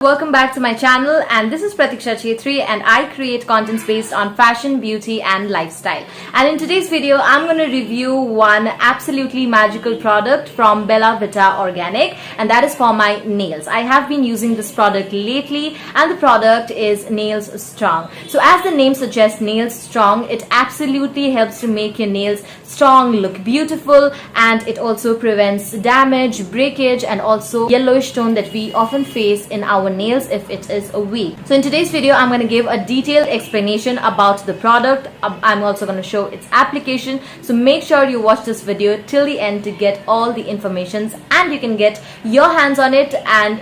Welcome back to my channel, and this is Pratiksha Chetri, and I create contents based on fashion, beauty and lifestyle. And in today's video I'm going to review one absolutely magical product from Bella Vita Organic, and that is for my nails. I have been using this product lately, and the product is Nailstrong. So as the name suggests, Nailstrong, it absolutely helps to make your nails strong, look beautiful, and it also prevents damage, breakage and also yellowish tone that we often face in our nails if it is weak. So in today's video I'm going to give a detailed explanation about the product. I'm also going to show its application, so make sure you watch this video till the end to get all the information, and you can get your hands on it and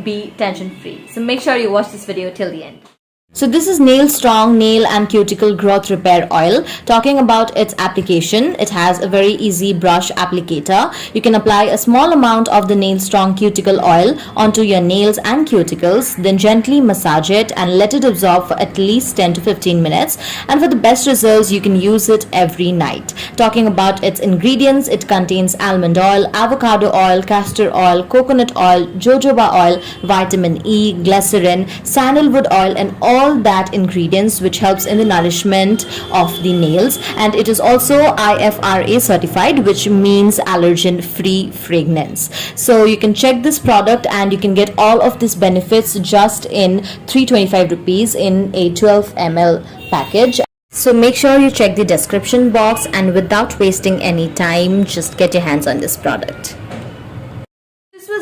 be tension free. So make sure you watch this video till the end. So this is Nailstrong Nail and Cuticle Growth Repair Oil. Talking about its application, it has a very easy brush applicator. You can apply a small amount of the Nailstrong Cuticle Oil onto your nails and cuticles, then gently massage it and let it absorb for at least 10 to 15 minutes. And for the best results, you can use it every night. Talking about its ingredients, it contains almond oil, avocado oil, castor oil, coconut oil, jojoba oil, vitamin E, glycerin, sandalwood oil and all that ingredients which helps in the nourishment of the nails. And it is also IFRA certified, which means allergen free fragrance. So you can check this product and you can get all of these benefits just in 325 rupees in a 12 ml package. So make sure you check the description box, and without wasting any time, just get your hands on this product.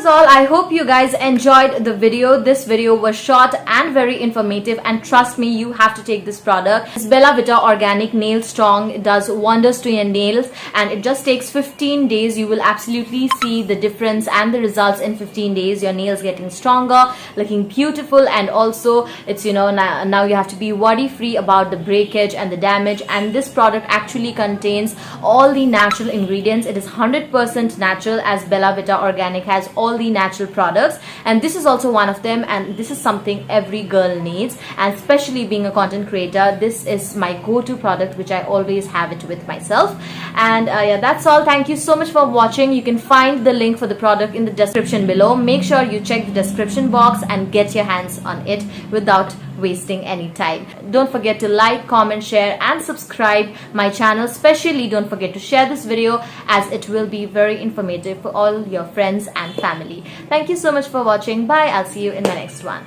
All, I hope you guys enjoyed the video. This video was short and very informative, and trust me, you have to take this product. It's Bella Vita Organic Nailstrong. It does wonders to your nails, and it just takes 15 days. You will absolutely see the difference and the results in 15 days. Your nails getting stronger, looking beautiful, and also it's now you have to be worry free about the breakage and the damage. And this product actually contains all the natural ingredients. It is 100% natural, as Bella Vita Organic has all the natural products, and this is also one of them. And this is something every girl needs, and especially being a content creator, this is my go-to product, which I always have it with myself. And yeah, that's all. Thank you so much for watching. You can find the link for the product in the description below. Make sure you check the description box and get your hands on it without wasting any time. Don't forget to like, comment, share and subscribe my channel. Especially don't forget to share this video, as it will be very informative for all your friends and family. Thank you so much for watching. Bye. I'll see you in my next one.